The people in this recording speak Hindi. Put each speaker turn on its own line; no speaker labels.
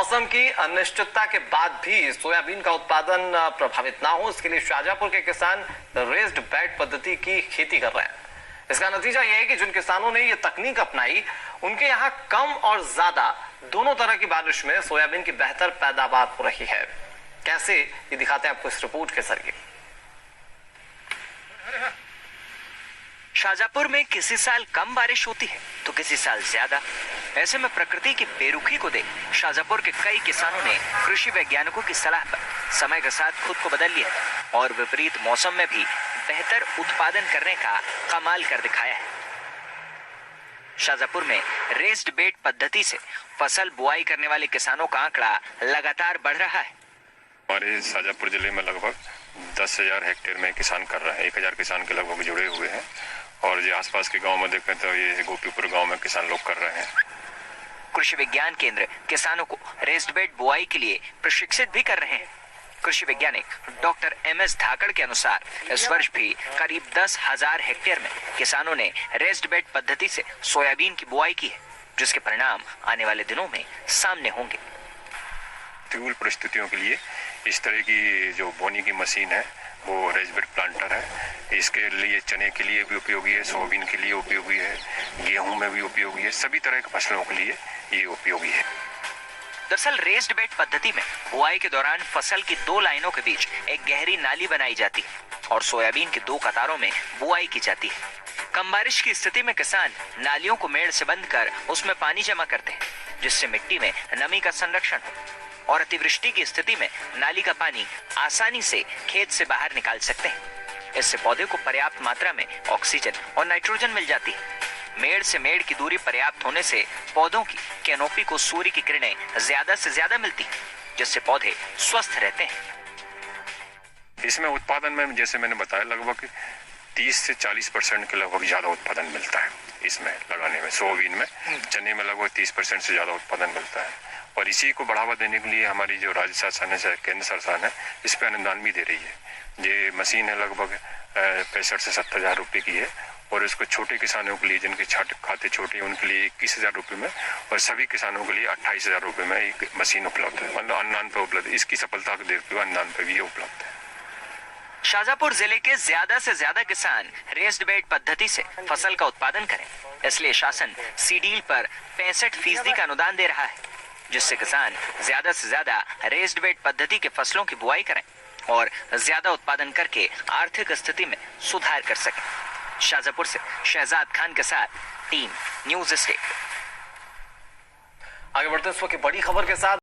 मौसम की अनिश्चितता के बाद भी सोयाबीन का उत्पादन प्रभावित ना हो, इसके लिए शाहजहांपुर के किसान रेज्ड बेड पद्धति की खेती कर रहे हैं। इसका नतीजा यह है कि जिन किसानों ने यह तकनीक अपनाई, उनके यहाँ कम और ज्यादा दोनों तरह की बारिश में सोयाबीन की बेहतर पैदावार हो रही है। कैसे, ये दिखाते हैं आपको इस रिपोर्ट के जरिए।
शाहजहांपुर में किसी साल कम बारिश होती है तो किसी साल ज्यादा। ऐसे में प्रकृति की बेरुखी को देख शाहजहांपुर के कई किसानों ने कृषि वैज्ञानिकों की सलाह पर समय के साथ खुद को बदल लिया और विपरीत मौसम में भी बेहतर उत्पादन करने का कमाल कर दिखाया है। शाहजहांपुर में रेस्ड बेड पद्धति से फसल बुआई करने वाले किसानों का आंकड़ा लगातार बढ़ रहा है।
हमारे शाहजहांपुर जिले में लगभग 10,000 हेक्टेयर में किसान कर रहे हैं। 1,000 किसान के लगभग जुड़े हुए हैं और जो आसपास के गांव में देखें तो ये गोपीपुर गांव में किसान लोग कर रहे हैं।
कृषि विज्ञान केंद्र किसानों को रेस्ड बेड बुआई के लिए प्रशिक्षित भी कर रहे हैं। कृषि वैज्ञानिक डॉक्टर MS धाकड़ के अनुसार इस वर्ष भी करीब 10,000 हेक्टेयर में किसानों ने रेस्ड बेड पद्धति से सोयाबीन की बुआई की है, जिसके परिणाम आने वाले दिनों में सामने होंगे।
प्रतिकूल परिस्थितियों के लिए इस तरह की जो बोनी की मशीन है वो रेस्ड बेड प्लांटर है। इसके लिए चने के लिए भी उपयोगी है, सोयाबीन के लिए उपयोगी है, गेहूं में भी उपयोगी है, सभी तरह के फसलों के लिए ये उपयोगी है।
दरअसल रेस्ड बेड पद्धति में बुआई के दौरान फसल की 2 लाइनों के बीच एक गहरी नाली बनाई जाती है और सोयाबीन की 2 कतारों में बुआई की जाती है। कम बारिश की स्थिति में किसान नालियों को मेड़ से बंद कर उसमें पानी जमा करते हैं, जिससे मिट्टी में नमी का संरक्षण हो और अतिवृष्टि की स्थिति में नाली का पानी आसानी से खेत से बाहर निकाल सकते हैं। इससे पौधे को पर्याप्त मात्रा में ऑक्सीजन और नाइट्रोजन मिल जाती है। मेड़ से मेड़ की दूरी पर्याप्त होने से पौधों की कैनोपी को सूर्य की किरणें ज्यादा से ज्यादा मिलती हैं, जिससे पौधे स्वस्थ रहते हैं।
इसमें उत्पादन में जैसे मैंने बताया लगभग 30 से 40% के लगभग ज्यादा उत्पादन मिलता है। इसमें लगाने में सोयाबीन में, चने में लगभग 30% से ज्यादा उत्पादन मिलता है। और इसी को बढ़ावा देने के लिए हमारी जो राज्य शासन है, केंद्र सरकार है, इस पे अनुदान भी दे रही है। ये मशीन है लगभग 65 से 70 हजार रुपए की है और इसको छोटे किसानों के लिए, जिनके खाते छोटे हैं, उनके लिए 21,000 रुपए में और सभी किसानों के लिए 28,000 रुपए में एक मशीन उपलब्ध है। मतलब अनुदान पे उपलब्ध है। इसकी सफलता को देखते हुए अनुदान पे भी ये उपलब्ध है।
शाहजहांपुर जिले के ज्यादा से ज्यादा किसान रेस्ड बेड पद्धति से फसल का उत्पादन करें, इसलिए शासन सीडील पर 65% का अनुदान दे रहा है, जिससे किसान ज्यादा से ज्यादा रेस्ड बेड पद्धति के फसलों की बुआई करें और ज्यादा उत्पादन करके आर्थिक स्थिति में सुधार कर सकें। शाहजहांपुर से शहजाद खान के साथ टीम न्यूज स्टेट।
आगे बढ़ते हैं इस वक्त की बड़ी खबर के साथ।